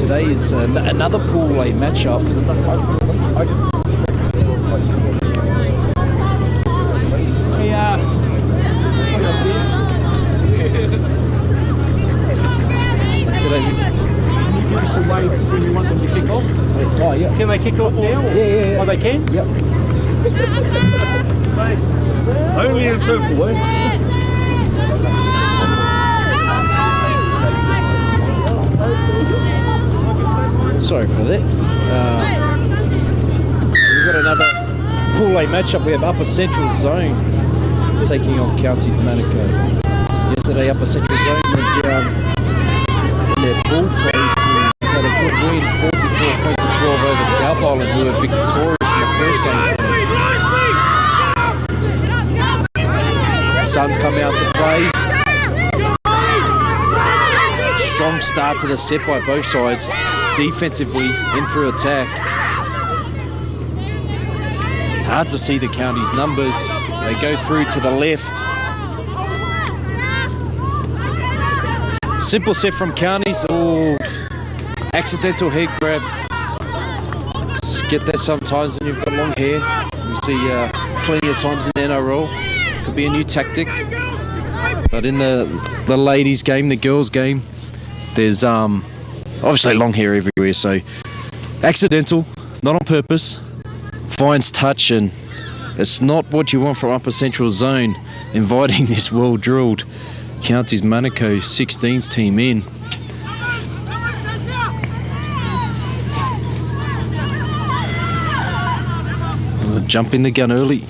today is another Pool A matchup. Today, can you give us a wave when you want them to kick off? Oh, yeah. Can they kick off now? Yeah. Oh, they can? Yep. Only in Taupo, Sorry for that. We've got another Pool A matchup. We have Upper Central Zone taking on Counties Manukau. Yesterday, Upper Central Zone went down in their pool play to had a good win, 44 points to 12 over South Island, who were victorious in the first game today. Suns come out to play. Strong start to the set by both sides. Defensively and through attack. It's hard to see the county's numbers. They go through to the left. Simple set from counties. Oh, accidental head grab. Get that sometimes when you've got long hair. We see plenty of times in the NRL. Could be a new tactic. But in the ladies' game, the girls' game, there's obviously long hair everywhere, so accidental, not on purpose, finds touch, and it's not what you want from Upper Central Zone, inviting this well-drilled Counties Manukau 16s team in. Jump in the gun early.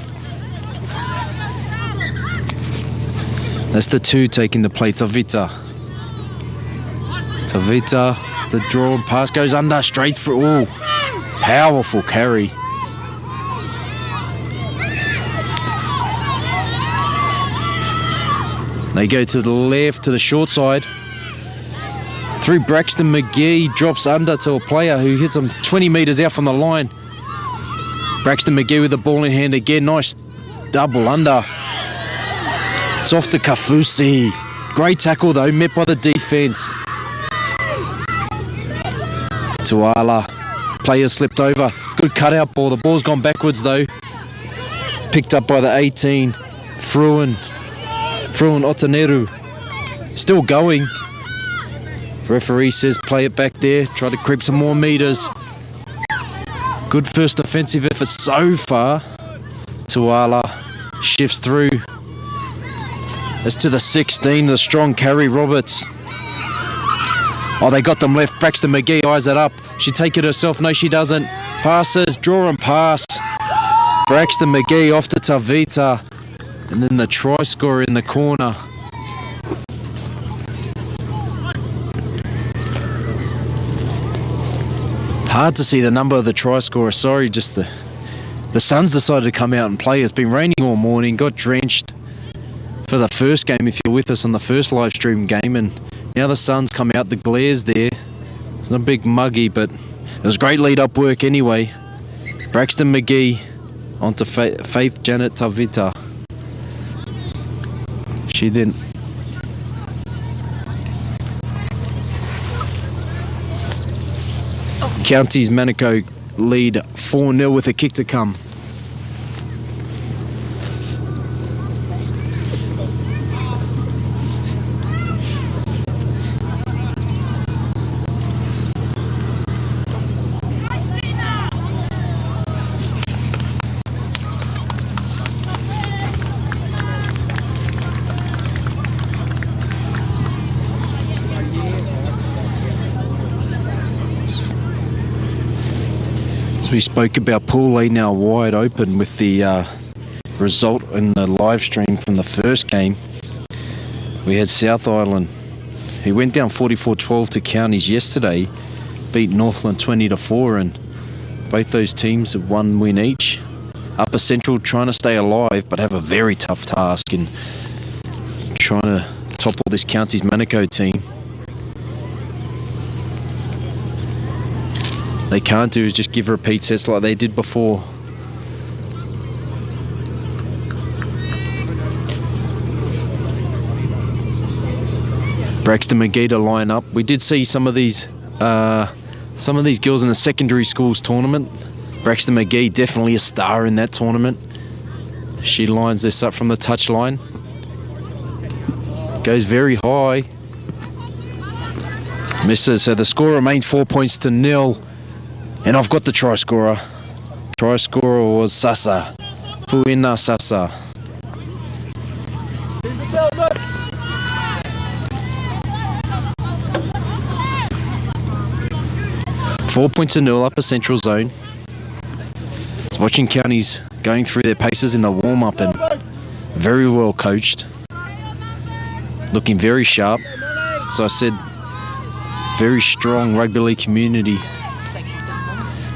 That's the 2 taking the play, Tavita. The draw and pass goes under, straight through. Ooh, powerful carry. They go to the left, to the short side. Through Braxton McGee, drops under to a player who hits him 20 metres out from the line. Braxton McGee with the ball in hand again. Nice double under. It's off to Kafusi. Great tackle though, met by the defence. Tuala, player slipped over. Good cutout ball. The ball's gone backwards though. Picked up by the 18. Fruin Otaneru. Still going. Referee says play it back there. Try to creep some more metres. Good first offensive effort so far. Tuala shifts through. It's to the 16, the strong carry, Roberts. Oh, they got them left. Braxton McGee eyes it up. She take it herself. No, she doesn't. Passes, draw and pass. Braxton McGee off to Tavita. And then the try scorer in the corner. Hard to see the number of the try scorer. Sorry, just the Suns decided to come out and play. It's been raining all morning. Got drenched for the first game if you're with us on the first live stream game, and now the Suns come out, the glare's there. It's not a big muggy, but it was great lead-up work anyway. Braxton McGee onto Faith Janet Tavita. She then... Counties Manukau lead 4-0 with a kick to come. We spoke about Pool A now wide open with the result in the live stream from the first game. We had South Island, who went down 44-12 to Counties yesterday, beat Northland 20-4, and both those teams have one win each. Upper Central trying to stay alive but have a very tough task in trying to topple this Counties Manukau team. They can't do is just give repeat sets like they did before. Braxton McGee to line up. We did see some of these Some of these girls in the secondary schools tournament, Braxton McGee, definitely a star in that tournament. She lines this up from the touch line. Goes very high. Misses, so the score remains 4 points to 0. And I've got the try scorer. Try scorer was Sasa. Fuina Sasa. Four points to 0, upper central zone. Watching counties going through their paces in the warm-up and very well coached. Looking very sharp. So I said, very strong rugby league community.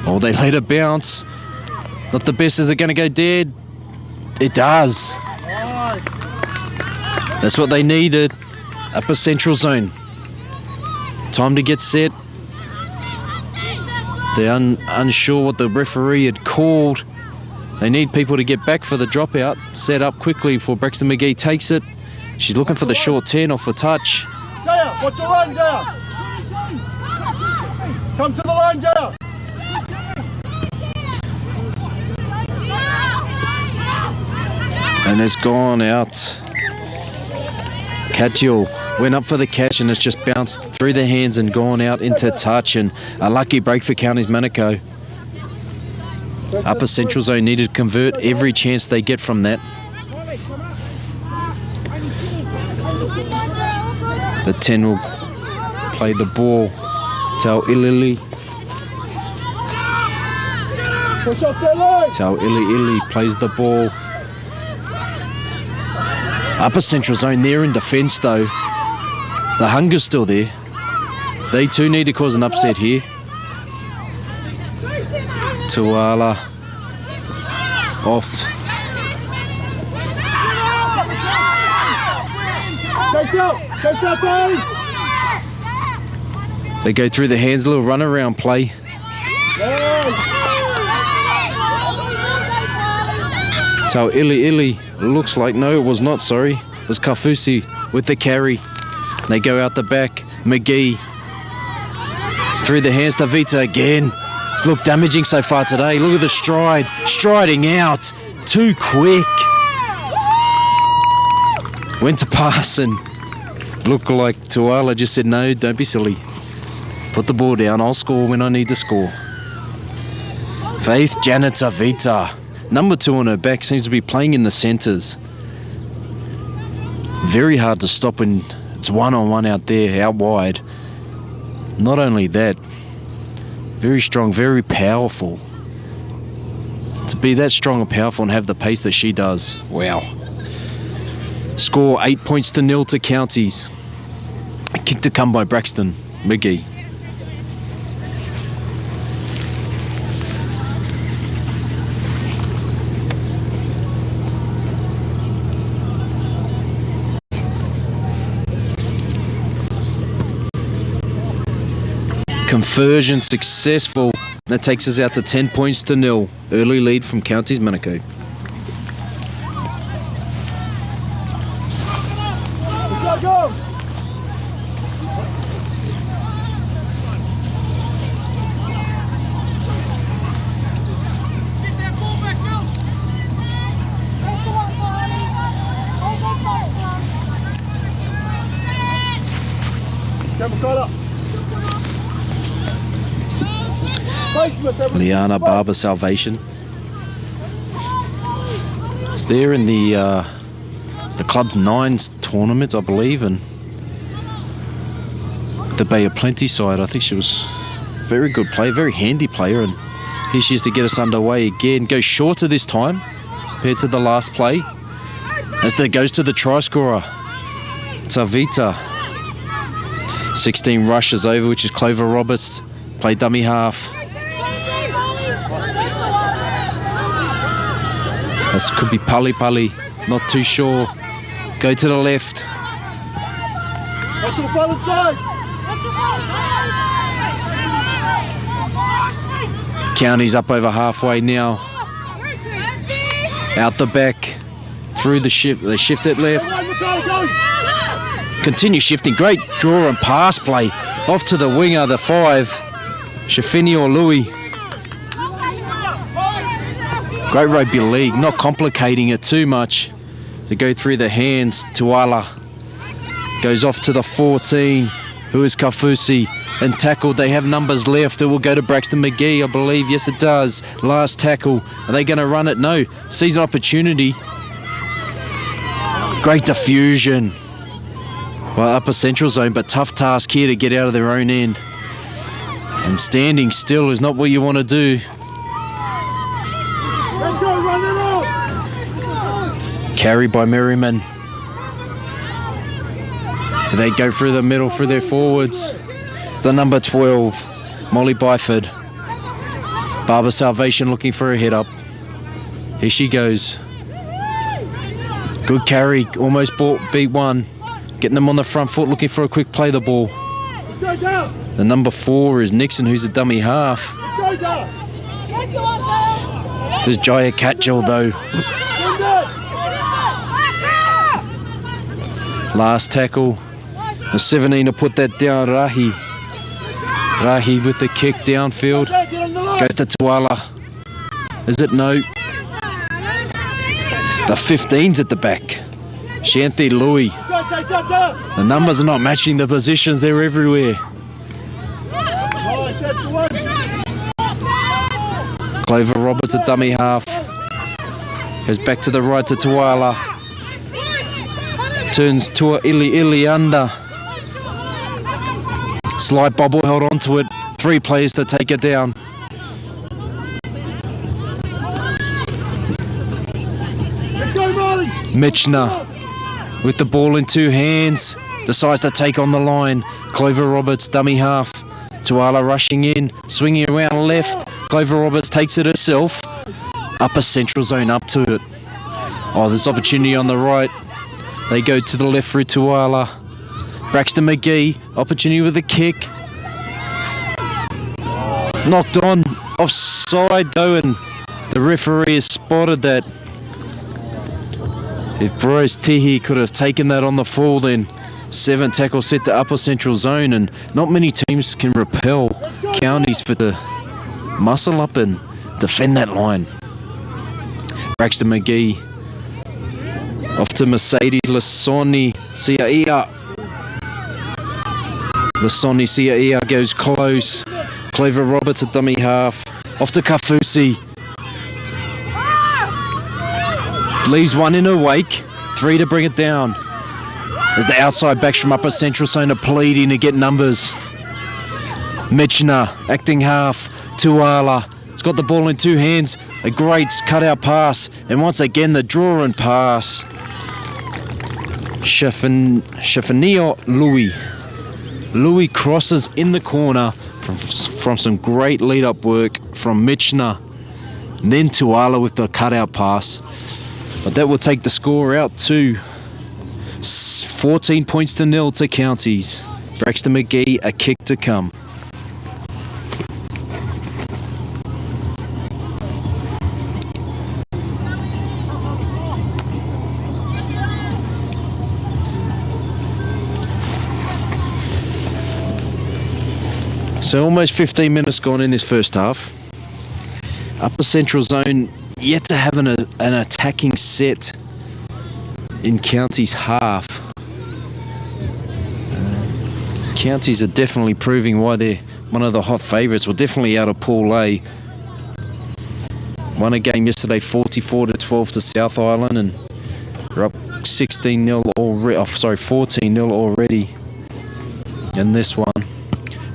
Oh, they let it bounce. Not the best. Is it going to go dead? It does. That's what they needed. Upper central zone. Time to get set. They're unsure what the referee had called. They need people to get back for the dropout. Set up quickly before Braxton McGee takes it. She's looking for the short 10 off the touch. Jaya, watch your line, Jaya. Come to the line, Jaya. And it's gone out. Katil went up for the catch and it's just bounced through the hands and gone out into touch, and a lucky break for Counties Manukau. Upper Central Zone needed to convert every chance they get from that. The 10 will play the ball. Tau Ilili. Tau Ili plays the ball. Upper Central Zone there in defence though. The hunger's still there. They too need to cause an upset here. Tuala off. They go through the hands, a little run around play. Tau Ili looks like, no, it was not, sorry. It was Kafusi with the carry. They go out the back. McGee through the hands to Vita again. It's looked damaging so far today. Look at the stride. Striding out. Too quick. Went to pass and looked like Tuala just said, no, don't be silly. Put the ball down. I'll score when I need to score. Faith Janita Vita. Number 2 on her back, seems to be playing in the centres. Very hard to stop when it's one-on-one out there, out wide. Not only that, very strong, very powerful. To be that strong and powerful and have the pace that she does, wow. Score 8 points to 0 to Counties. A kick to come by Braxton McGee. Conversion successful. That takes us out to 10 points to 0. Early lead from Counties Manukau. Go! Liana Barber Salvation. It's there in the club's 9s tournament, I believe, and the Bay of Plenty side. I think she was a very good player, very handy player, and here she is to get us underway again. Goes shorter this time compared to the last play. As that goes to the try scorer, Tavita. 16 rushes over, which is Clover Roberts. Play dummy half. This could be Pali Pali, not too sure. Go to the left. Counties up over halfway now. Out the back, through the shift. They shift it left. Continue shifting. Great draw and pass play. Off to the winger, the 5. Shafini or Louis. Great rugby league, not complicating it too much. To go through the hands, Tuala goes off to the 14, who is Kafusi, and tackled. They have numbers left. It will go to Braxton McGee, I believe. Yes, it does. Last tackle. Are they going to run it? No. Sees an opportunity. Great diffusion by upper central zone, but tough task here to get out of their own end. And standing still is not what you want to do. Let's go, run it up. Carry by Merriman. They go through the middle for their forwards. It's the number 12, Molly Byford. Barbara Salvation looking for a hit up. Here she goes. Good carry, almost beat one. Getting them on the front foot, looking for a quick play the ball. Let's go down. The number 4 is Nixon, who's a dummy half. Let's go down. There's Jaya Catchell though. Send it. Last tackle. The 17 to put that down, Rahi. Rahi with the kick downfield. Get on the line. Goes to Tuala. Is it? No. The 15's at the back. Shanthi Louis. Go, chase up there. The numbers are not matching the positions. They're everywhere. Nice, that's the one. Clover Roberts, a dummy half. Goes back to the right to Tuala. Turns to a Ili under. Slide bobble held onto it. 3 players to take it down. Let's go, Marley. Mitchner with the ball in 2 hands. Decides to take on the line. Clover Roberts, dummy half. Tuala rushing in. Swinging around left. Clover Roberts takes it herself. Upper central zone up to it. Oh, there's opportunity on the right. They go to the left through Tuala. Braxton McGee, opportunity with a kick. Knocked on, offside though, and the referee has spotted that. If Bryce Tihi could have taken that on the full, then 7 tackles set to upper central zone, and not many teams can repel counties for the muscle up and defend that line. Braxton McGee off to Mercedes Lasoni Siaia. Lasoni Siaia goes close. Clover Roberts, a dummy half. Off to Kafusi. Leaves one in her wake. 3 to bring it down. As the outside backs from upper central zone are pleading to get numbers. Mitchner, acting half. Tuala. He's got the ball in 2 hands. A great cutout pass. And once again, the draw and pass. Chafanio Louis. Louis crosses in the corner from some great lead-up work from Mitchner. And then Tuala with the cutout pass. But that will take the score out to 14 points to 0 to Counties. Braxton McGee, a kick to come. So almost 15 minutes gone in this first half. Upper central zone yet to have an attacking set in Counties half. Counties are definitely proving why they're one of the hot favourites. Well, definitely out of Pool A. Won a game yesterday 44-12 to South Island, and they're up 16-0 already. 14-0 already in this one.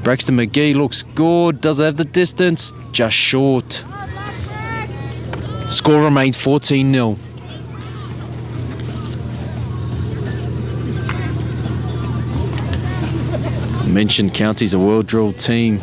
Braxton McGee looks good. Does have the distance. Just short. Score remains 14-0. Mentioned County's a well-drilled team.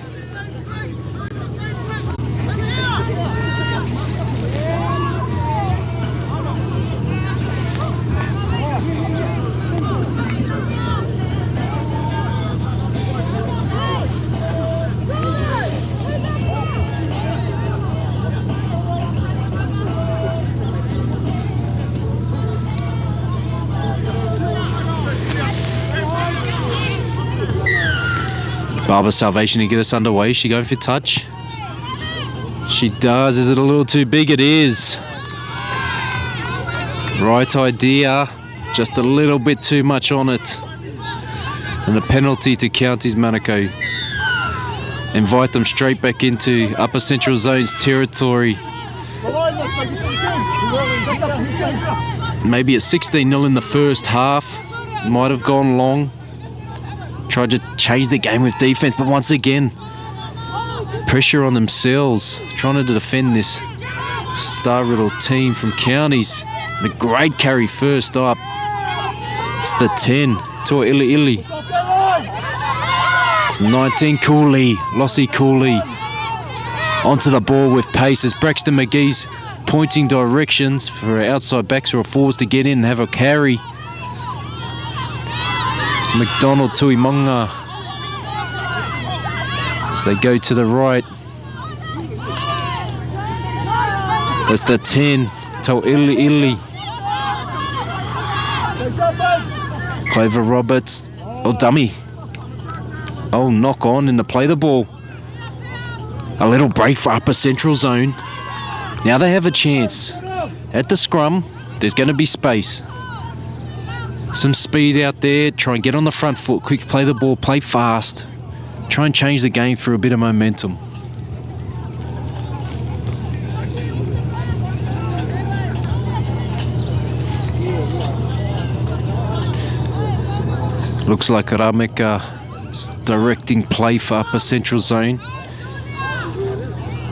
Barbara Salvation to get us underway. Is she going for touch? She does. Is it a little too big? It is. Right idea. Just a little bit too much on it. And the penalty to Counties Manukau. Invite them straight back into Upper Central Zone's territory. Maybe at 16-0 in the first half. Might have gone long. Tried to change the game with defence, but once again, pressure on themselves, trying to defend this star-riddled team from Counties. And a great carry first up. It's the 10, Toa Ili Ili. It's 19, Cooley, Lossie Cooley. Onto the ball with pace as Braxton McGee's pointing directions for her outside backs or forwards to get in and have a carry. It's McDonald Tuimonga as they go to the right. That's the 10, Tau Ili Ili. Clover Roberts, oh dummy. Oh, knock on in the play the ball. A little break for Upper Central Zone. Now they have a chance. At the scrum, there's going to be space. Some speed out there. Try and get on the front foot. Quick play the ball. Play fast. Try and change the game for a bit of momentum. Looks like Rameka is directing play for Upper Central Zone.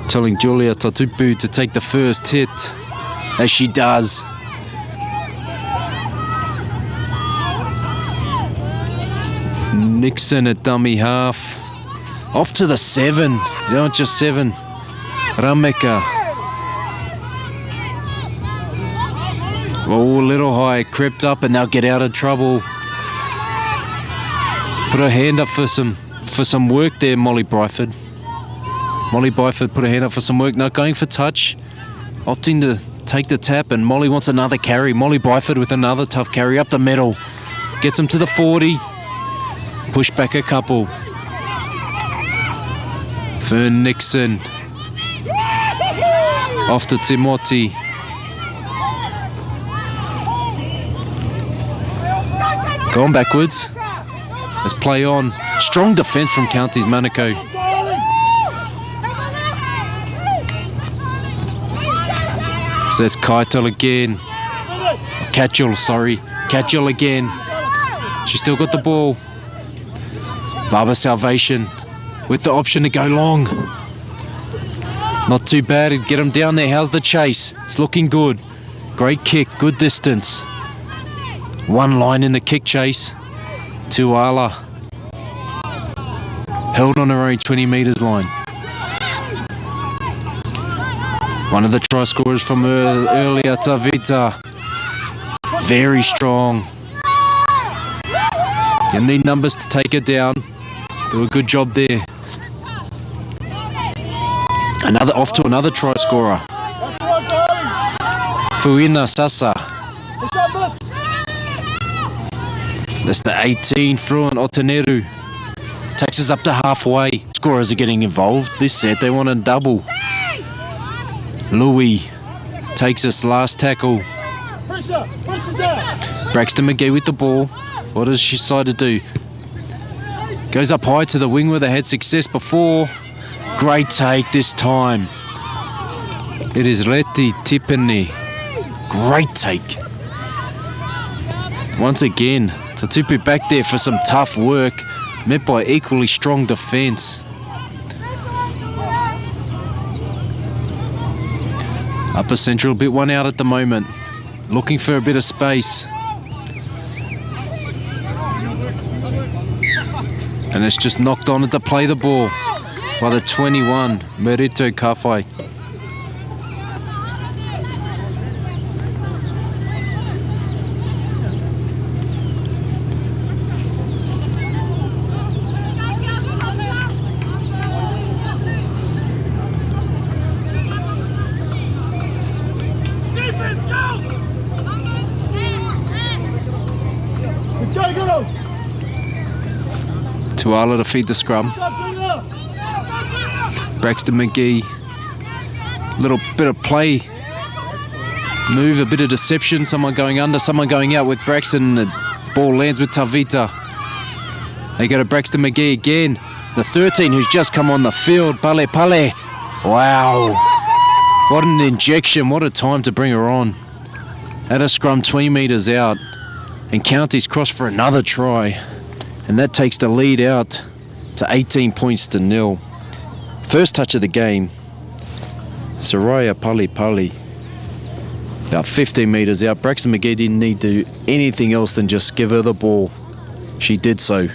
Telling Julia Taupo to take the first hit, as she does. Nixon at dummy half. Off to the 7. They aren't just 7. Rameka. Oh, a little high. Crept up and they'll get out of trouble. Put her hand up for some work there, Molly Bryford. Molly Byford put her hand up for some work. Now going for touch. Opting to take the tap, and Molly wants another carry. Molly Byford with another tough carry up the middle. Gets him to the 40. Push back a couple. Fern Nixon. Off to Timoti. Going backwards. Let's play on. Strong defence from Counties Manukau. So that's Keitel again. Catchell, sorry. Catchell again. She's still got the ball. Barbara Salvation with the option to go long. Not too bad. Get them down there. How's the chase? It's looking good. Great kick. Good distance. One line in the kick chase. Tuala. Held on her own 20 metres line. One of the try scorers from earlier, Tavita. Very strong. You need numbers to take it down. Do a good job there. Off to another try scorer. Fuina Sasa. That's the 18, Fruin Otaneru. Takes us up to halfway. Scorers are getting involved. This set, they want a double. Louis takes us last tackle. Braxton McGee with the ball. What does she decide to do? Goes up high to the wing where they had success before. Great take this time. It is Reti Tipene. Great take. Once again, Tatupu back there for some tough work, met by equally strong defence. Upper Central, a bit one out at the moment. Looking for a bit of space. And it's just knocked on it to play the ball by the 21, Merito Kawhai. Tuala to feed the scrum. Braxton McGee. Little bit of play. Move, a bit of deception. Someone going under, someone going out with Braxton. The ball lands with Tavita. They go to Braxton McGee again. The 13 who's just come on the field. Pale Pale. Wow. What an injection. What a time to bring her on. At a scrum 20 metres out. And Counties cross for another try. And that takes the lead out to 18 points to 0. First touch of the game. Soraya Pali Pali. About 15 metres out. Braxton McGee didn't need to do anything else than just give her the ball. She did so.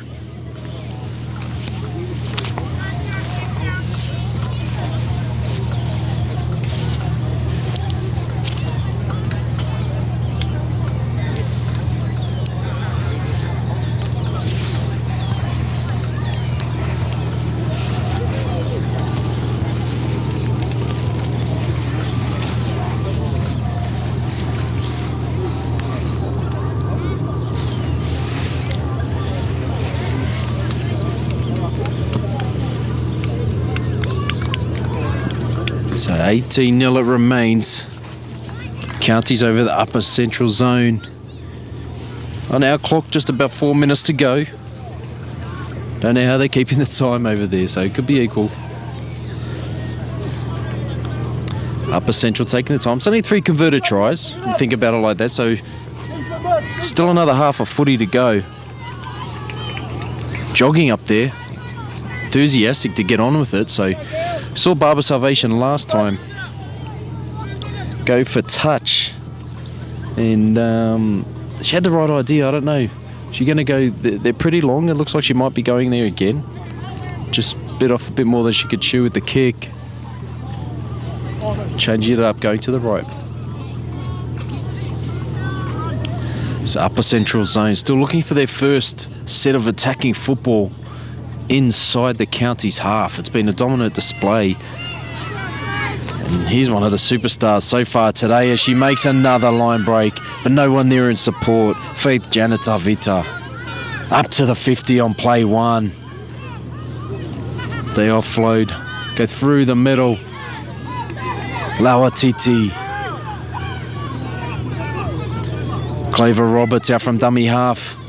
So 18-0 it remains. Counties over the upper central zone. On our clock, just about 4 minutes to go. Don't know how they're keeping the time over there, so it could be equal. Upper central taking the time. It's only 3 converted tries. You think about it like that, so still another half of footy to go. Jogging up there. Enthusiastic to get on with it, so saw Barber Salvation last time go for touch, and she had the right idea. I don't know, she's going to go, they're pretty long, it looks like she might be going there again, just bit off a bit more than she could chew with the kick, changing it up, going to the right. So upper central zone still looking for their first set of attacking football inside the Counties half. It's been a dominant display, and here's one of the superstars so far today as she makes another line break, but no one there in support. Faith Janita Vita up to the 50 on play 1. They offload, go through the middle. Lawatiti, Claver Roberts out from dummy half,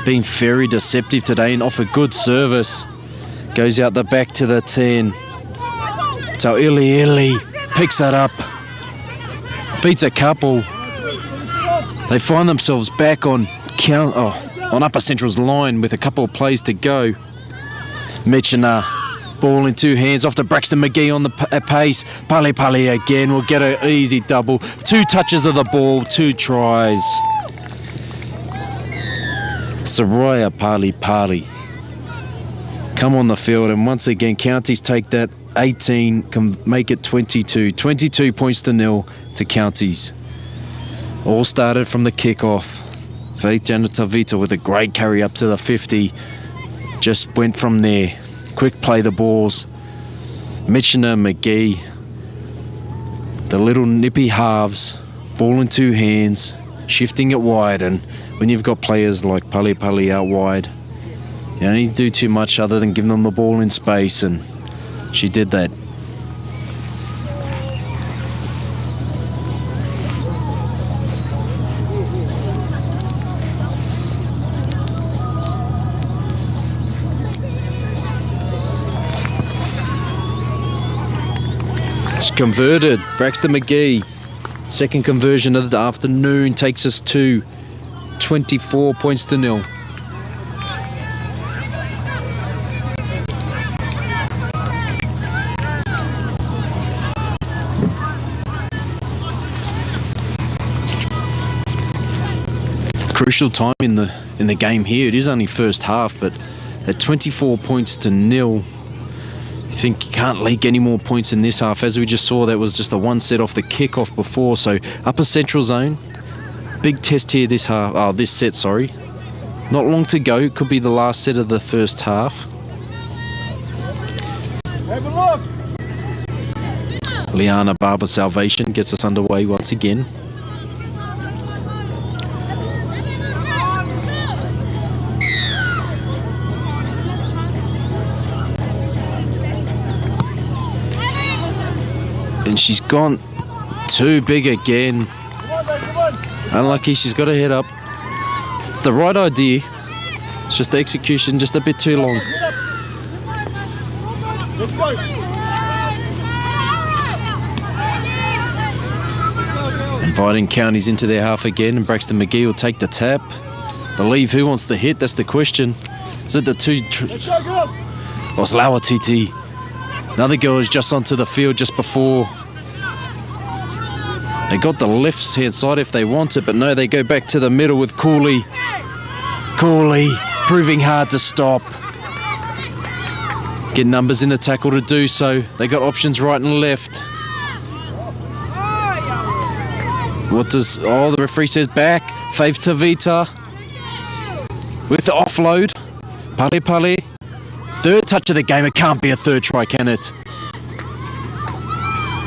being very deceptive today and offered good service. Goes out the back to the 10. So Ili picks that up. Beats a couple. They find themselves back on Upper Central's line with a couple of plays to go. Michina, ball in 2 hands off to Braxton McGee on the pace. Pali Pali again will get an easy double. 2 touches of the ball, 2 tries. Soraya Pali Pali come on the field, and once again Counties take that 18, can make it 22. 22 points to 0 to Counties. All started from the kickoff. Faith Janitavita with a great carry up to the 50. Just went from there. Quick play the balls. Michina McGee. The little nippy halves. Ball in 2 hands. Shifting it wide, and when you've got players like Pali Pali out wide, you don't need to do too much other than give them the ball in space, and she did that. It's converted. Braxton McGee. Second conversion of the afternoon takes us to 24 points to 0. Crucial time in the game here. It is only first half, but at 24 points to 0, you think you can't leak any more points in this half. As we just saw, that was just the one set off the kickoff before. So upper central zone, big test here this half. Oh, this set, sorry. Not long to go. It could be the last set of the first half. Have a look. Liana Barber Salvation gets us underway once again. And she's gone too big again. Come on, mate, come on. Unlucky, she's got her head up. It's the right idea. It's just the execution, just a bit too long. Get up. Let's go. Inviting counties into their half again, and Braxton McGee will take the tap. Believe who wants the hit, that's the question. Is it the two... Let's go, girls. Oh, it's Lawatiti. Another girl is just onto the field just before. They got the left hand side if they want it, but no, they go back to the middle with Cooley. Cooley proving hard to stop. Get numbers in the tackle to do so. They got options right and left. What does... Oh, the referee says back. Faith Tavita with the offload. Pale Pale. Third touch of the game. It can't be a third try, can it?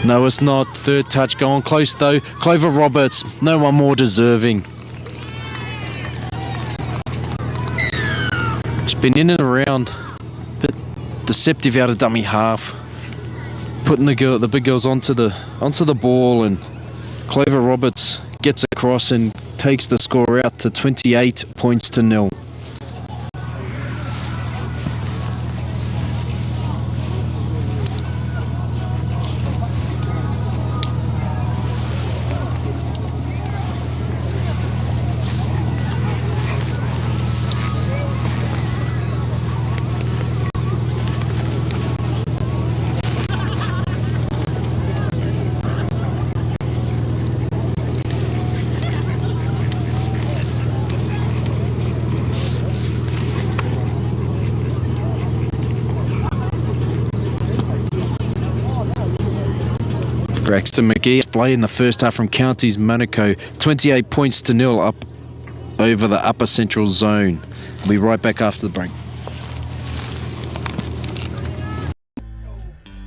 No, it's not. Third touch going close though. Clover Roberts. No one more deserving. She's been in and around. Bit deceptive out of dummy half. Putting the big girls onto the ball, and Clover Roberts gets across and takes the score out to 28 points to 0. Braxton McGee play in the first half from Counties Manukau, 28 points to 0 up over the upper central zone. We'll be right back after the break.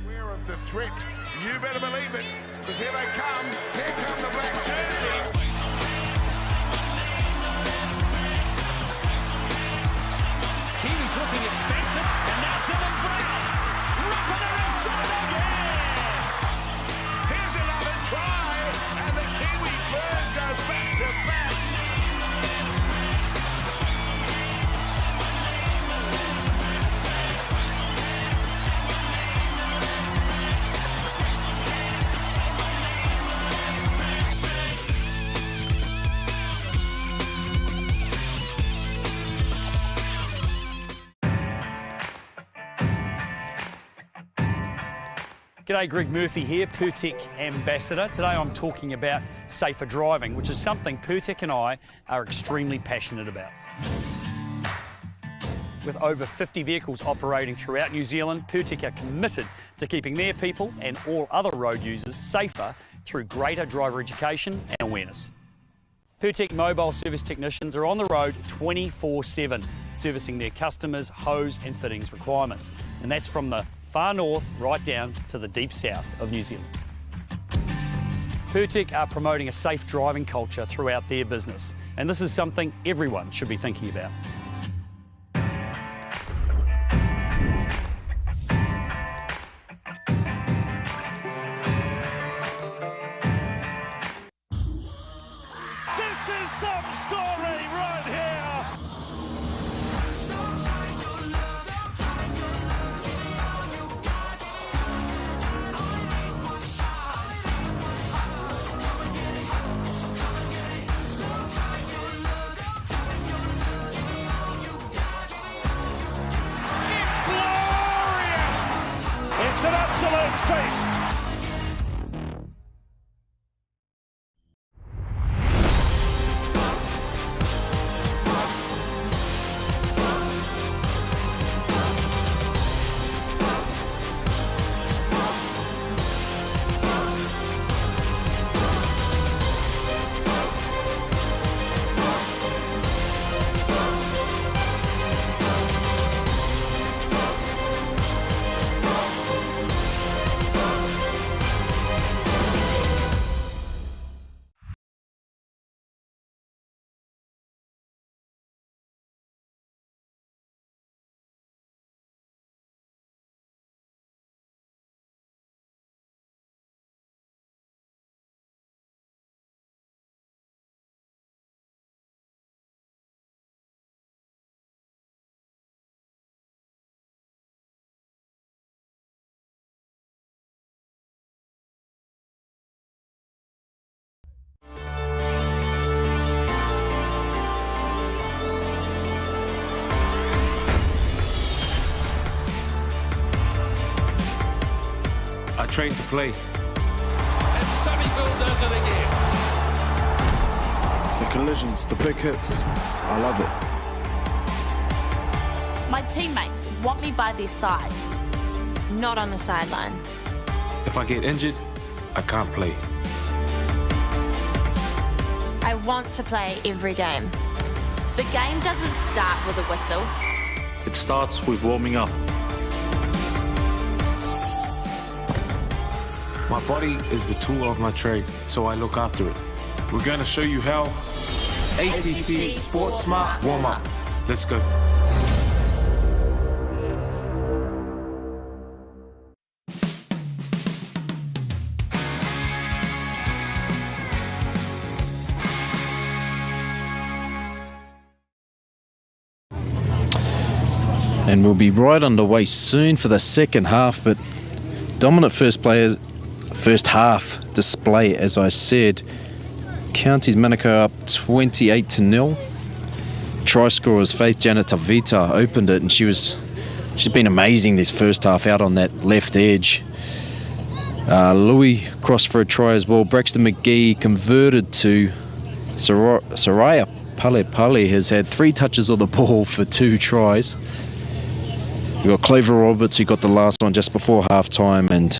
Aware of the threat, you better believe it, because here they come. Here come the black jerseys. Kiwi's looking expensive, and now Dylan Brown. Look at the result again. Here's another try, and the Kiwi Birds go back to back. G'day, Greg Murphy here, Purtec Ambassador. Today I'm talking about safer driving, which is something Purtec and I are extremely passionate about. With over 50 vehicles operating throughout New Zealand, Purtec are committed to keeping their people and all other road users safer through greater driver education and awareness. Purtec mobile service technicians are on the road 24/7, servicing their customers' hose and fittings requirements. And that's from the far north right down to the deep south of New Zealand. Purtec are promoting a safe driving culture throughout their business, and this is something everyone should be thinking about. This is some story right here. It's glorious. It's an absolute feast. train to play. And Sunnyville does it again. The collisions, the big hits, I love it. My teammates want me by their side, not on the sideline. If I get injured, I can't play. I want to play every game. The game doesn't start with a whistle. It starts with warming up. My body is the tool of my trade, so I look after it. We're going to show you how. ATC Sports Smart Warm Up. Let's go. And we'll be right underway soon for the second half, but dominant first half display, as I said. Counties Manukau up 28-0. Try scorers Faith Janet Tavita opened it, and she's been amazing this first half out on that left edge. Louis crossed for a try as well. Braxton McGee converted to Soraya Pale has had 3 touches on the ball for 2 tries. We've got Clover Roberts, who got the last one just before half-time, and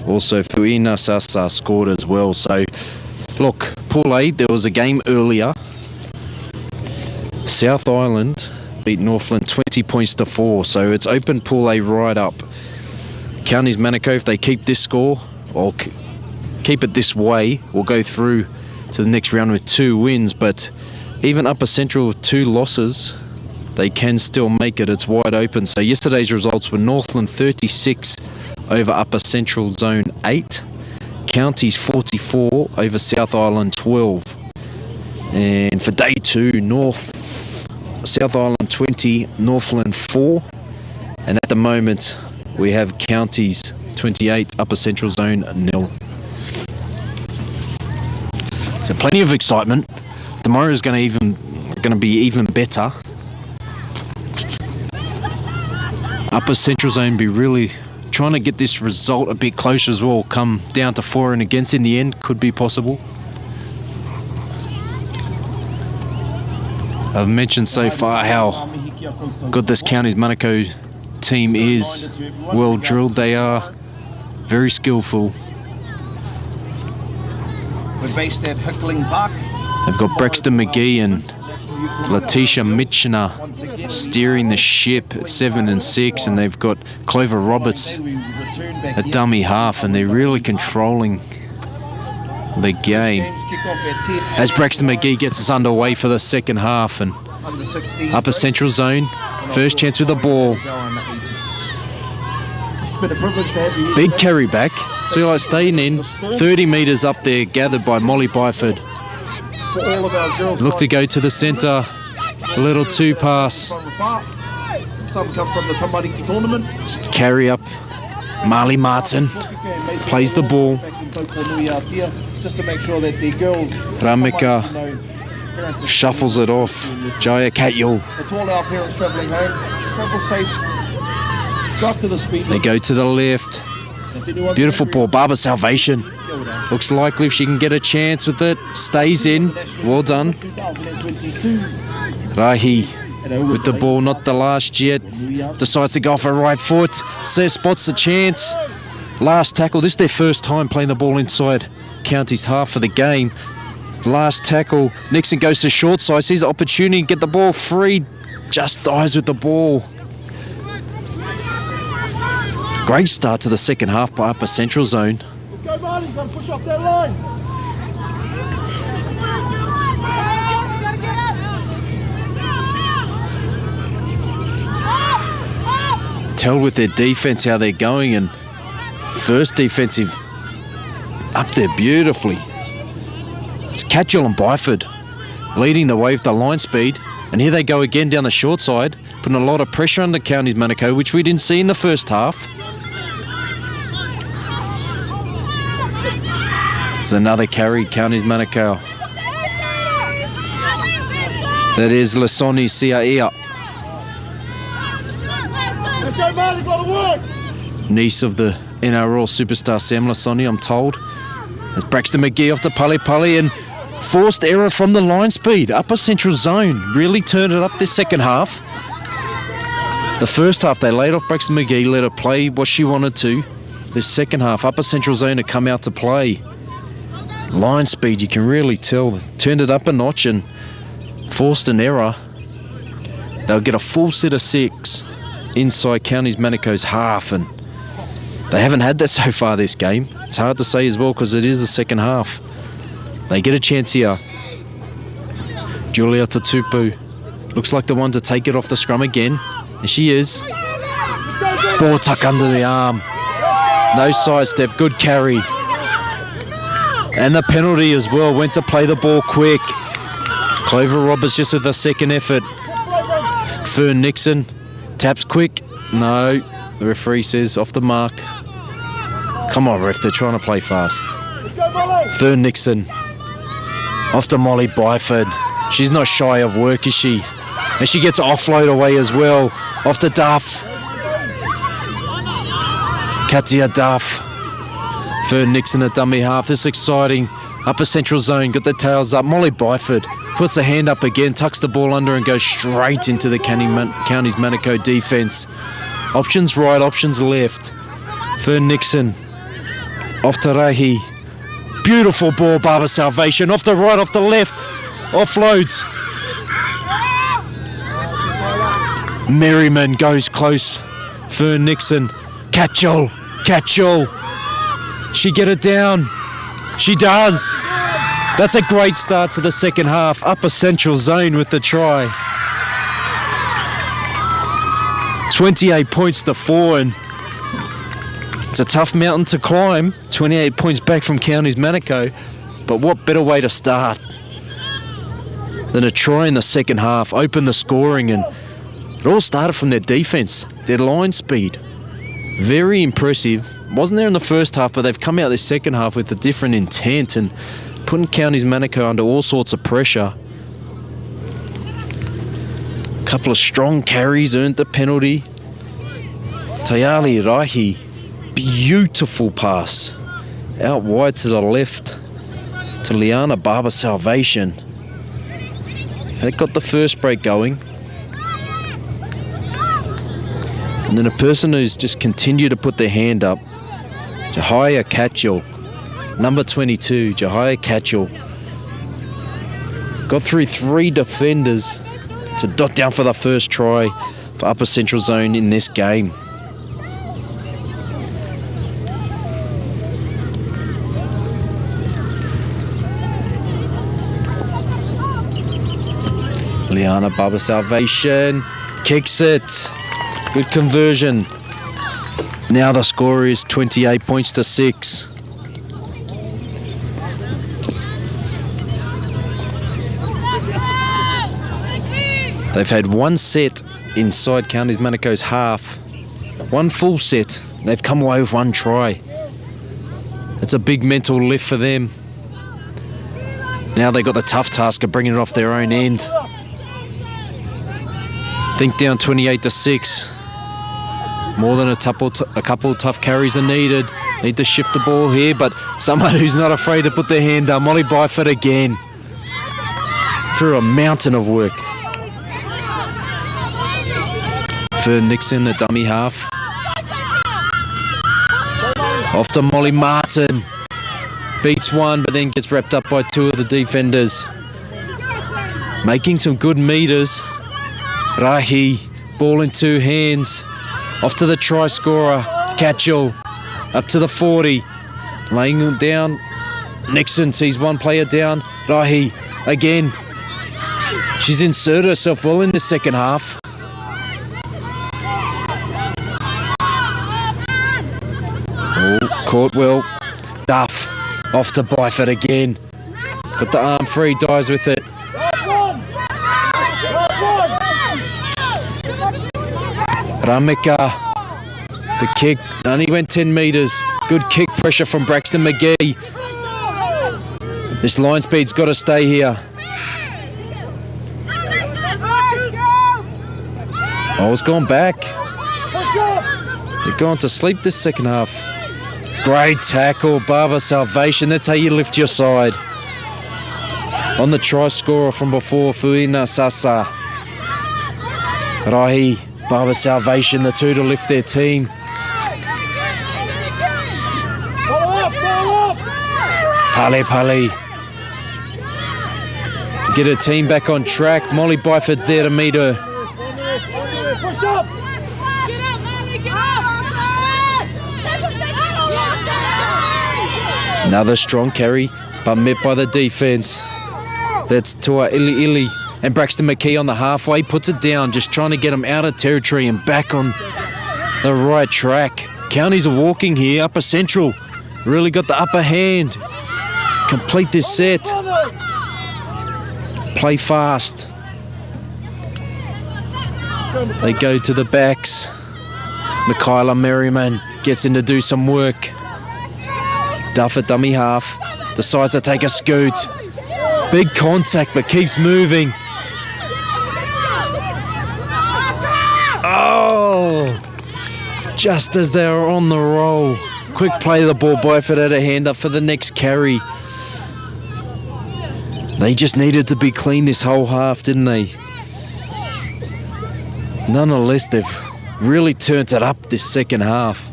also Fuina Sasa scored as well. So, look, Pool A, there was a game earlier. South Island beat Northland 20 points to 4, so it's opened Pool A right up. Counties Manukau, if they keep this score, or keep it this way, will go through to the next round with 2 wins, but even Upper Central with 2 losses, they can still make it. It's wide open. So yesterday's results were Northland 36 over Upper Central Zone 8. Counties 44 over South Island 12. And for day 2, South Island 20, Northland 4. And at the moment, we have Counties 28, Upper Central Zone 0. So plenty of excitement. Tomorrow's going to be even better. Upper Central Zone be really trying to get this result a bit closer as well. Come down to 4 and against in the end, could be possible. I've mentioned so far how good this Counties Manukau team is. Well drilled, they are very skillful. We're based at Hickling Park. They've got Braxton McGee and Letitia Mitchner steering the ship at 7 and 6, and they've got Clover Roberts at dummy half, and they're really controlling the game. As Braxton McGee gets us underway for the second half, and Upper Central Zone, first chance with the ball. Big carry back, so like staying in, 30 metres up there, gathered by Molly Byford. Look to go to the centre, a little 2 pass. Some come from the Tamariki tournament. Carry up, Marley Martin plays the ball. Just to make sure that the girls Ramika shuffles it off. Jaya Katyul. It's all our parents travelling home. Travel safe. Go up to the speed. They go to the left. Beautiful ball. Barbara Salvation. Looks likely if she can get a chance with it. Stays in. Well done. Rahi with the ball, not the last yet. Decides to go off her right foot. Says spots the chance. Last tackle. This is their first time playing the ball inside Counties half for the game. Last tackle. Nixon goes to short side. Sees the opportunity to get the ball free. Just dies with the ball. Great start to the second half by Upper Central Zone. Go, Marty, you've got to push off that line. Tell with their defence how they're going, and first defensive up there beautifully. It's Katyul and Byford leading the way with the line speed, and here they go again down the short side, putting a lot of pressure on the Counties Manukau, which we didn't see in the first half. It's another carry, Counties Manukau. That is Lasoni Siaia. Let's go, Marty, got to work. Niece of the NRL superstar Sam Lasoni, I'm told. As Braxton McGee off to Pali Pali and forced error from the line speed. Upper Central Zone really turned it up this second half. The first half they laid off Braxton McGee, let her play what she wanted to. This second half, Upper Central Zone had come out to play. Line speed, you can really tell. Turned it up a notch and forced an error. They'll get a full set of 6 inside Counties Manukau's half, and they haven't had that so far this game. It's hard to say as well because it is the second half. They get a chance here. Julia Taupo looks like the one to take it off the scrum again, and she is. Ball tuck under the arm. No sidestep, good carry. And the penalty as well, went to play the ball quick. Clover Roberts just with a second effort. Fern Nixon taps quick. No, the referee says off the mark. Come on, ref, they're trying to play fast. Fern Nixon off to Molly Byford. She's not shy of work, is she? And she gets offload away as well. Off to Duff. Katia Duff. Fern Nixon at dummy half. This is exciting. Upper Central Zone, got the tails up. Molly Byford puts the hand up again, tucks the ball under and goes straight into the Counties Manukau defence. Options right, options left. Fern Nixon off to Rahi. Beautiful ball, Barber Salvation. Off the right, off the left. Offloads. Merriman goes close. Fern Nixon. Catch-all. Catch-all. She get it down. She does. That's a great start to the second half. Upper Central Zone with the try. 28 points to 4, and it's a tough mountain to climb. 28 points back from Counties Manukau, but what better way to start than a try in the second half, open the scoring, and it all started from their defence, their line speed. Very impressive. Wasn't there in the first half, but they've come out this second half with a different intent and putting Counties Manukau under all sorts of pressure. A couple of strong carries earned the penalty. Tayali Rahi, beautiful pass. Out wide to the left to Liana Barber Salvation. They got the first break going. And then a person who's just continued to put their hand up, Jahia Catchell, number 22, Jahia Catchell. Got through 3 defenders to dot down for the first try for Upper Central Zone in this game. Liana Barber Salvation kicks it. Good conversion. Now the score is 28 points to 6. They've had one set inside Counties Manukau's half. One full set. They've come away with 1 try. It's a big mental lift for them. Now they've got the tough task of bringing it off their own end. Think down 28 to 6. More than a couple tough carries are needed. Need to shift the ball here, but someone who's not afraid to put their hand down. Molly Byford again. Through a mountain of work. Fern Nixon, the dummy half. Off to Molly Martin. Beats one, but then gets wrapped up by 2 of the defenders. Making some good meters. Rahi, ball in 2 hands. Off to the try scorer, Catchell. Up to the 40. Laying him down. Nixon sees 1 player down. Rahi, again. She's inserted herself well in the second half. Oh, caught well. Duff. Off to Byford again. Got the arm free, dies with it. Ramika, the kick, only went 10 metres. Good kick pressure from Braxton McGee. This line speed's got to stay here. Oh, it's gone back. They're going to sleep this second half. Great tackle, Barber Salvation. That's how you lift your side. On the try scorer from before, Fuina Sasa. Rahi, Barber Salvation, the two to lift their team. Pale Pale. Get her team back on track. Molly Byford's there to meet her. Push up. Another strong carry, but met by the defence. That's Tua Ili Ili. And Braxton McKee on the halfway puts it down, just trying to get him out of territory and back on the right track. Counties are walking here. Upper Central really got the upper hand. Complete this set. Play fast. They go to the backs. Michaela Merriman gets in to do some work. Duff at dummy half. Decides to take a scoot. Big contact, but keeps moving. Oh! Just as they were on the roll. Quick play of the ball. Byford had a hand up for the next carry. They just needed to be clean this whole half, didn't they? Nonetheless, they've really turned it up this second half.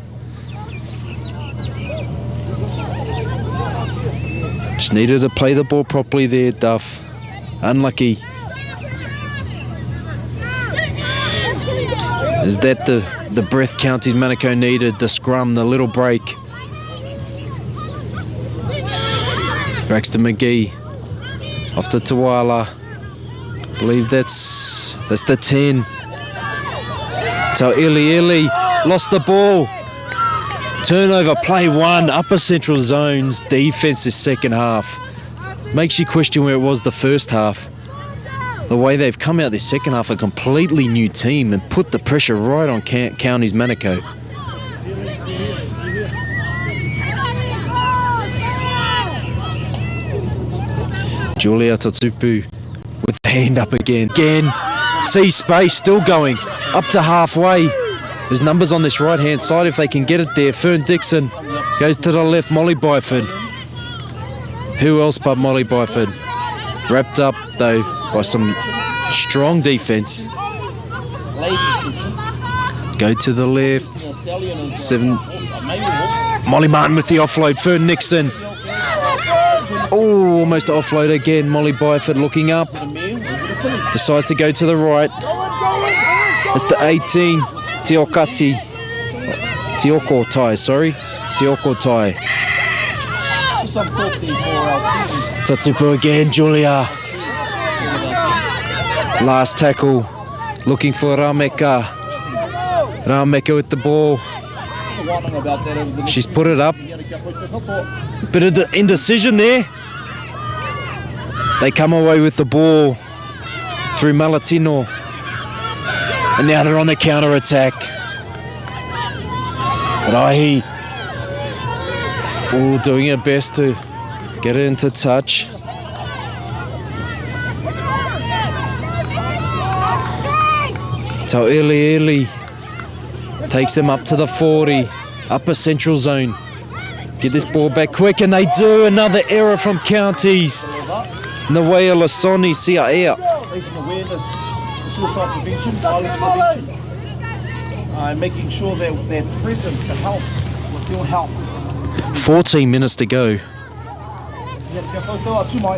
Just needed to play the ball properly there, Duff. Unlucky. Is that the breath Counties Manukau needed? The scrum, the little break. Braxton McGee off to Tuala. Believe that's the 10. So Ili lost the ball. Turnover, play one, Upper Central Zones, defence this second half. Makes you question where it was the first half. The way they've come out this second half, a completely new team and put the pressure right on Counties Manukau. Julia Taupo with the hand up again. See space, still going, up to halfway. There's numbers on this right-hand side if they can get it there. Fern Dixon goes to the left, Molly Byford. Who else but Molly Byford? Wrapped up, though, by some strong defence. Go to the left. 7. Molly Martin with the offload. Fern Nixon. Oh, almost offload again. Molly Byford looking up. Decides to go to the right. It's the 18. Tioko Tai. Taupo again, Julia. Last tackle. Looking for Rameka. Rameka with the ball. She's put it up. Bit of the indecision there. They come away with the ball through Malatino. And now they're on the counter-attack. Rahi doing her best to get it into touch. So Ili takes them up to the 40. Upper Central Zone. Get this ball back quick, and they do. Another error from Counties. Nawea Lasoni Siaea. Raising awareness, suicide prevention, violence prevention. Making sure they're present to help with your help. 14 minutes to go.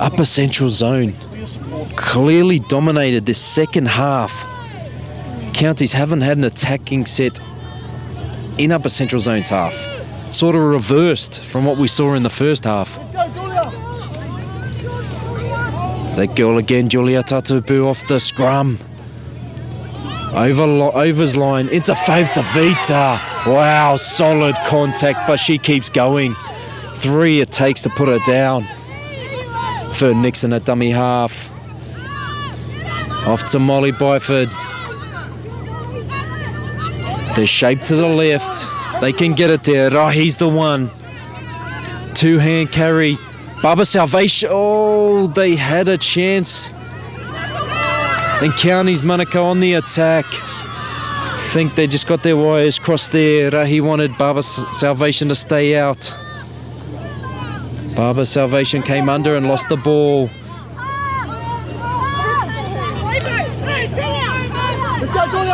Upper Central Zone clearly dominated this second half. Counties haven't had an attacking set in Upper Central Zone's half. Sort of reversed from what we saw in the first half. That girl again, Julia Taupo off the scrum. Overs line, into Fave Tavita. Wow, solid contact, but she keeps going. 3 it takes to put her down. For Nixon at dummy half. Off to Molly Byford. They're shaped to the left. They can get it there. Rahi's the one. 2-hand carry. Barber Salvation. Oh, they had a chance. And Counties Manukau on the attack. think they just got their wires crossed there. Rahi wanted Barber Salvation to stay out. Barber Salvation came under and lost the ball.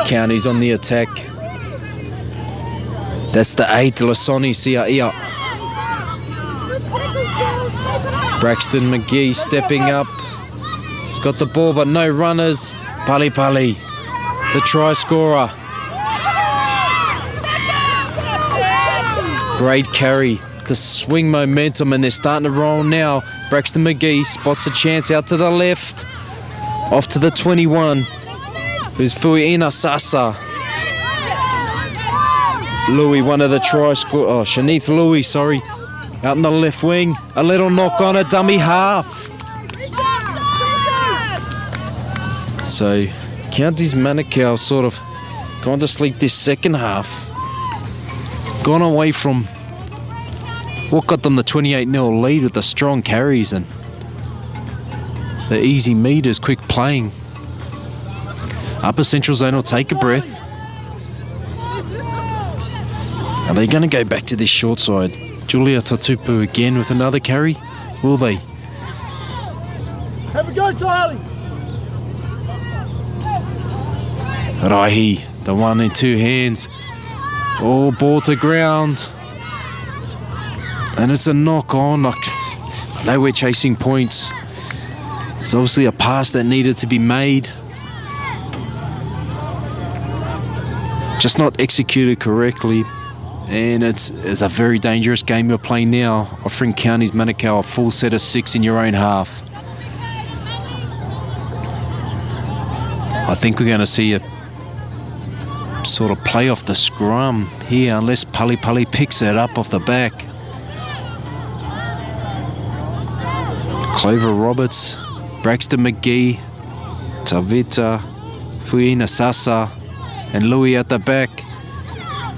Counties on the attack. That's the 8, Lasoni Siaia. Braxton McGee stepping up. He's got the ball but no runners. Pali Pali, the try scorer. Great carry to swing momentum, and they're starting to roll now. Braxton McGee spots a chance out to the left. Off to the 21, who's Fuiina Sasa. Louis, one of the try scorers. Shanith Louis, sorry. Out in the left wing. A little knock on a dummy half. So, Counties Manukau sort of gone to sleep this second half. Gone away from what got them the 28-0 lead with the strong carries and the easy meters, quick playing. Upper Central Zone will take a breath. Are they going to go back to this short side? Julia Taupo again with another carry? Will they? Have a go, Charlie. Raihi, the one in two hands. Oh, ball to ground. And it's a knock on. I know we're chasing points. It's obviously a pass that needed to be made. Just not executed correctly. And it's a very dangerous game you're playing now, offering Counties Manukau a full set of 6 in your own half. I think we're going to see a sort of play off the scrum here, unless Pali Pali picks it up off the back. Clover Roberts, Braxton McGee, Tavita, Fuiina Sasa, and Louis at the back.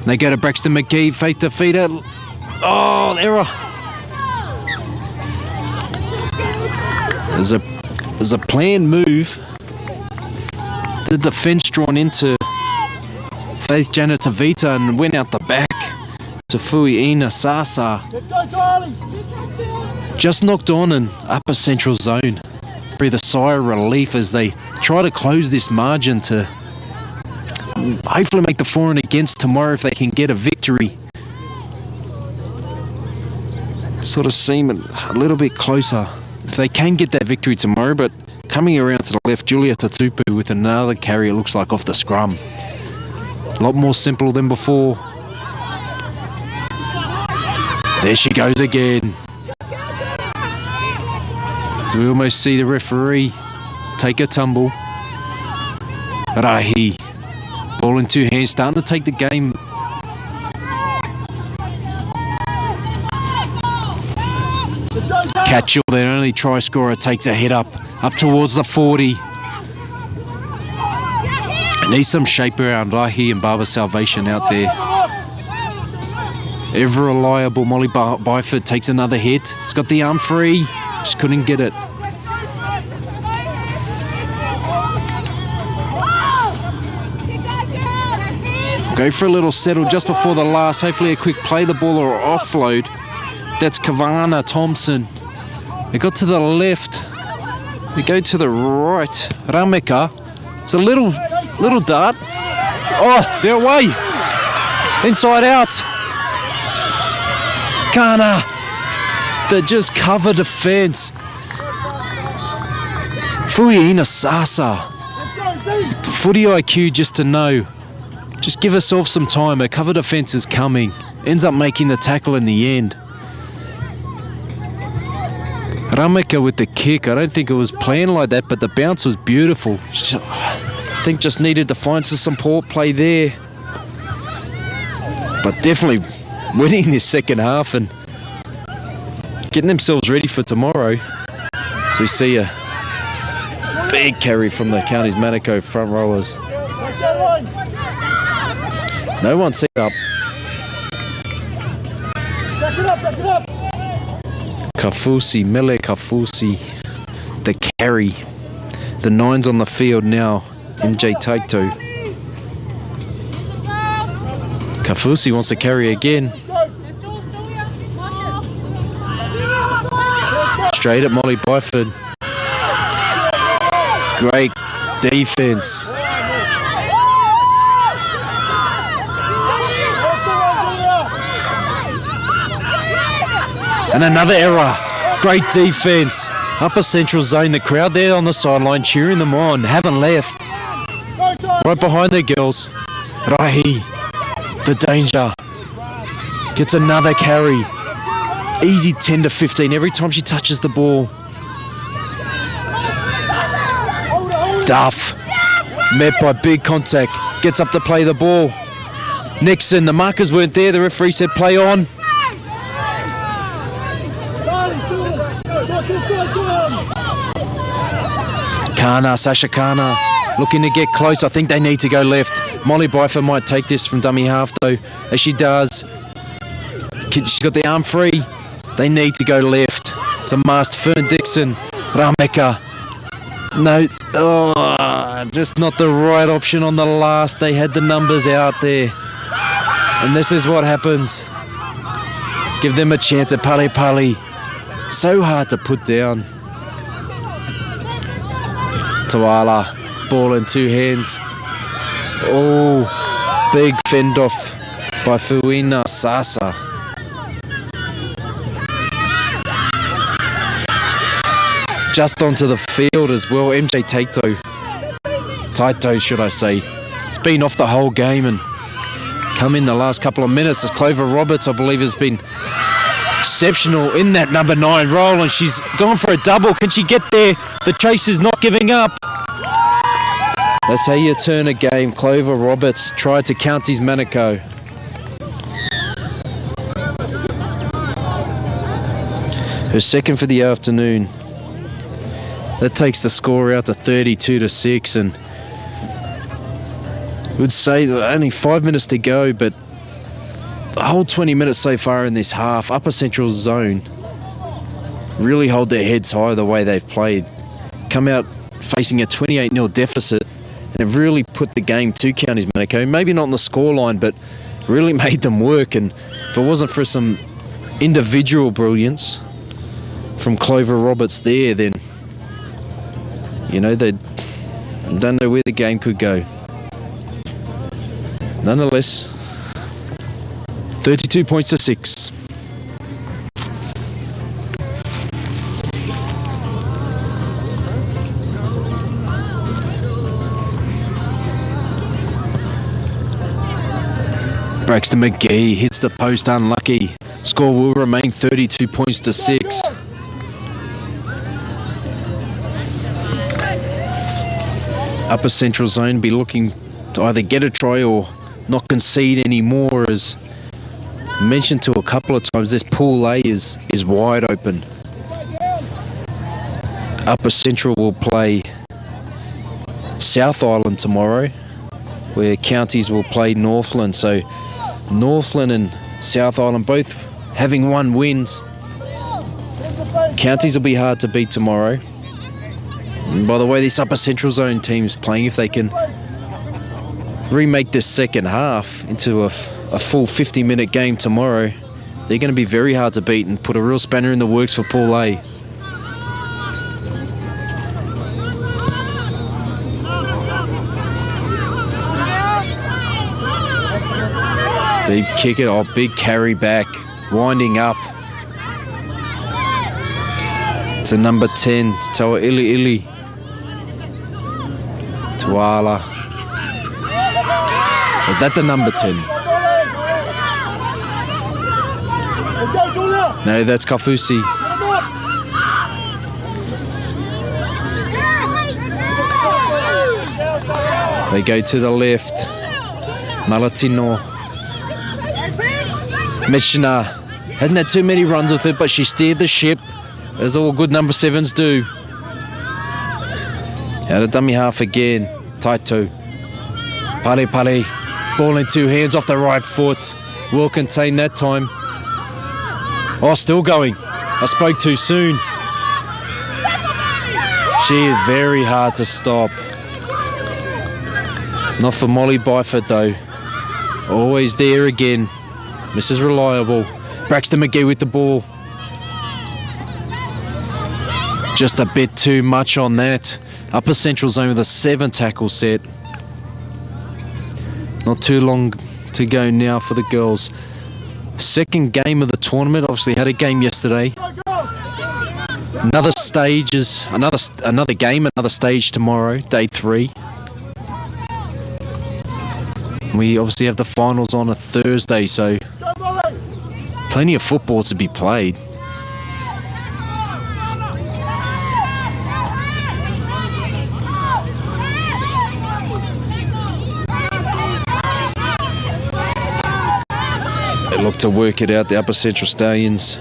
They go to Braxton McGee, fake to feeder. Oh, error. There's a planned move. The defence drawn into Faith Janet Tavita and went out the back to Fuiina Sasa. Let's go, Charlie. Just knocked on in upper central zone. Breathe a sigh of relief as they try to close this margin to hopefully make the for and against tomorrow if they can get a victory. Sort of seem a little bit closer if they can get that victory tomorrow, but coming around to the left, Julia Taupo with another carry, it looks like off the scrum. A lot more simple than before. There she goes again. So we almost see the referee take a tumble. Rahi. Ball in two hands, starting to take the game. Catchell, their only try scorer, takes a hit up towards the 40. Needs some shape around Rahi and Barber Salvation out there. Ever reliable Molly Byford takes another hit. He's got the arm free, just couldn't get it. Go for a little settle just before the last. Hopefully a quick play the ball or offload. That's Kavana Thompson. They got to the left. They go to the right. Rameka. It's a little dart. Oh, they're away. Inside out. Kana. They just cover defence. Fuiina Sasa. Footy IQ just to know. Just give herself some time. Her cover defence is coming. Ends up making the tackle in the end. Rameka with the kick. I don't think it was planned like that, but the bounce was beautiful. I think just needed to find some support play there. But definitely winning this second half and getting themselves ready for tomorrow. So we see a big carry from the Counties Manukau front rowers. No one set up. Back it up. Kafusi, Mele Kafusi, the carry. The 9's on the field now, MJ Taito. Kafusi wants to carry again. Straight at Molly Byford. Great defense. And another error. Great defense. Upper Central Zone. The crowd there on the sideline cheering them on. Haven't left. Right behind the girls. Rahi. The danger. Gets another carry. Easy 10 to 15 every time she touches the ball. Duff. Met by big contact. Gets up to play the ball. Nixon. The markers weren't there. The referee said play on. Kana, Sasha Kana, looking to get close. I think they need to go left. Molly Byford might take this from dummy half though, as she does. She's got the arm free. They need to go left. It's a must. Fern Dixon, Rameka. No, just not the right option on the last. They had the numbers out there. And this is what happens. Give them a chance at Pali Pali. So hard to put down. Tawala, ball in two hands. Oh, big fend off by Fuina Sasa. Just onto the field as well. MJ Taito, should I say. It's been off the whole game and come in the last couple of minutes as Clover Roberts, I believe, has been exceptional in that number 9 role, and she's gone for a double. Can she get there? The chase is not giving up. That's how you turn a game. Clover Roberts tried to count his Manukau. Her second for the afternoon. That takes the score out to 32-6, and would say only 5 minutes to go, but the whole 20 minutes so far in this half, Upper Central Zone really hold their heads high the way they've played. Come out facing a 28-0 deficit and have really put the game to Counties Manukau. Maybe not on the scoreline, but really made them work. And if it wasn't for some individual brilliance from Clover Roberts there, then, you know, they don't know where the game could go. Nonetheless, 32 points to 6. Braxton McGee hits the post unlucky. Score will remain 32 points to 6. Upper Central Zone be looking to either get a try or not concede anymore. As mentioned to a couple of times, this Pool A is wide open. Upper Central will play South Island tomorrow, where Counties will play Northland. So Northland and South Island both having 1 win. Counties will be hard to beat tomorrow. And by the way, this Upper Central Zone team's playing, if they can remake this second half into a full 50-minute game tomorrow, they're going to be very hard to beat and put a real spanner in the works for Pool A. Deep kick it, oh, big carry back, winding up to number 10, Taua Ili Ili. Tuala. Was that the number 10? No, that's Kafusi. They go to the left. Malatino. Mishna hasn't had too many runs with it, but she steered the ship, as all good number 7s do. Out of dummy half again. Taito. Pale Pale. Ball in 2 hands off the right foot. Well contained that time. Oh, still going. I spoke too soon. She is very hard to stop. Not for Molly Byford though. Always there again. Mrs. Reliable. Braxton McGee with the ball. Just a bit too much on that. Upper Central Zone with a 7 tackle set. Not too long to go now for the girls. Second game of the tournament. Obviously had a game yesterday. Another stage is another game, another stage tomorrow, day 3. We obviously have the finals on a Thursday, so plenty of football to be played. They look to work it out, the Upper Central Stallions.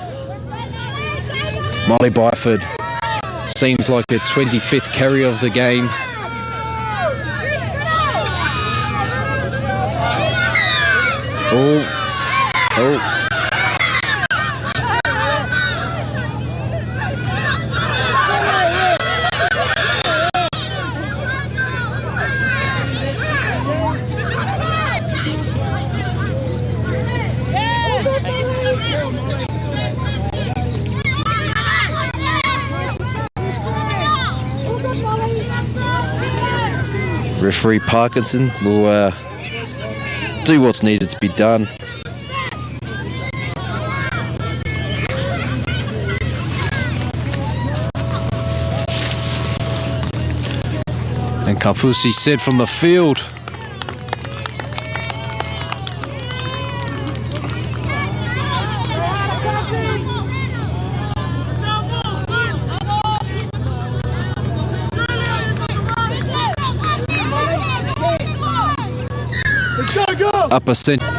Molly Byford seems like her 25th carry of the game. Oh. Referee Parkinson will do what's needed to be done. And Kafusi said from the field. Upper Central.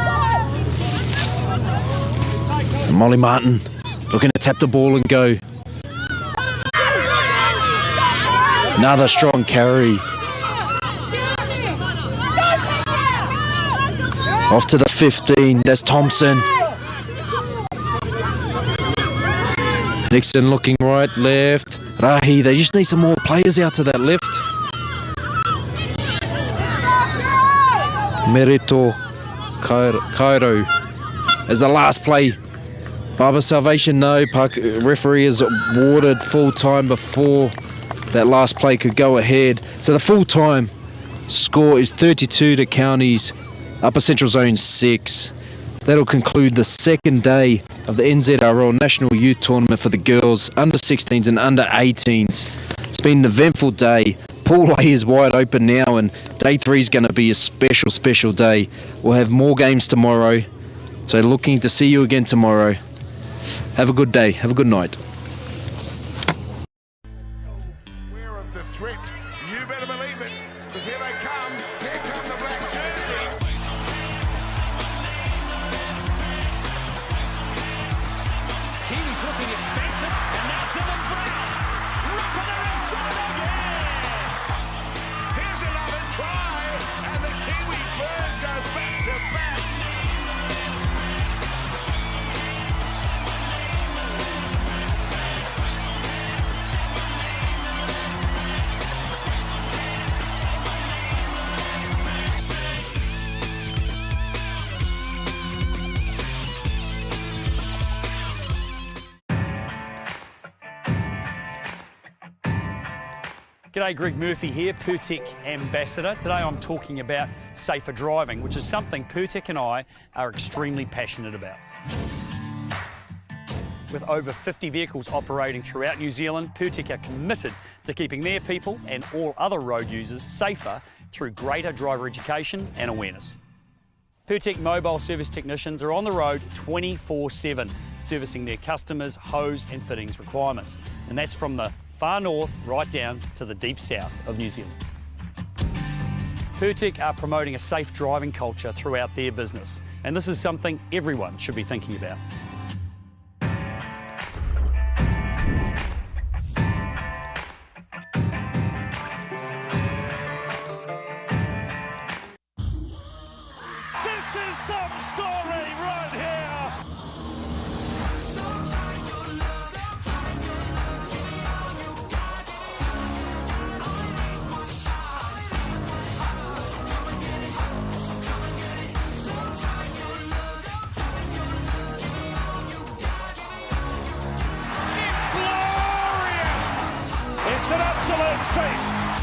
Molly Martin looking to tap the ball and go. Another strong carry. Off to the 15. There's Thompson. Nixon looking right, left. Rahi, they just need some more players out to that left. Merito Cairo as the last play. Barber Salvation, no. Referee has awarded full time before that last play could go ahead. So the full time score is 32 to Counties, Upper Central Zone 6. That'll conclude the second day of the NZRL National Youth Tournament for the girls, under 16s and under 18s. It's been an eventful day. Pool A is wide open now, and day 3 is going to be a special day. We'll have more games tomorrow, so looking to see you again tomorrow. Have a good day. Have a good night. Aware of the threat, you better believe it, because here they come. Here come the black jerseys. Kiwi's looking expensive, and now Dylan Brown. Look at the result, yes! Here's another try, and the Kiwi Birds go back to back. G'day, Greg Murphy here, Pertec Ambassador. Today I'm talking about safer driving, which is something Pertec and I are extremely passionate about. With over 50 vehicles operating throughout New Zealand, Pertec are committed to keeping their people and all other road users safer through greater driver education and awareness. Pertec mobile service technicians are on the road 24/7, servicing their customers' hose and fittings requirements. And that's from the far north right down to the deep south of New Zealand. Pertec are promoting a safe driving culture throughout their business, and this is something everyone should be thinking about. This is some story right here. It's an absolute feast.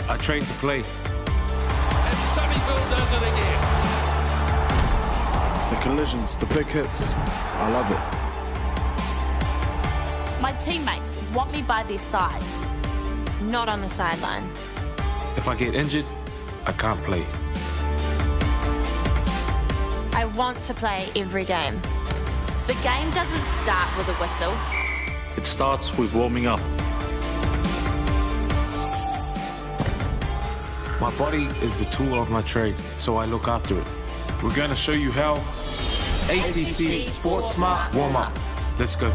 I train to play. And Sunnyville does it again. The collisions, the big hits, I love it. My teammates want me by their side, not on the sideline. If I get injured, I can't play. I want to play every game. The game doesn't start with a whistle. It starts with warming up. My body is the tool of my trade, so I look after it. We're going to show you how. ACC Sports Smart Warm Up. Let's go.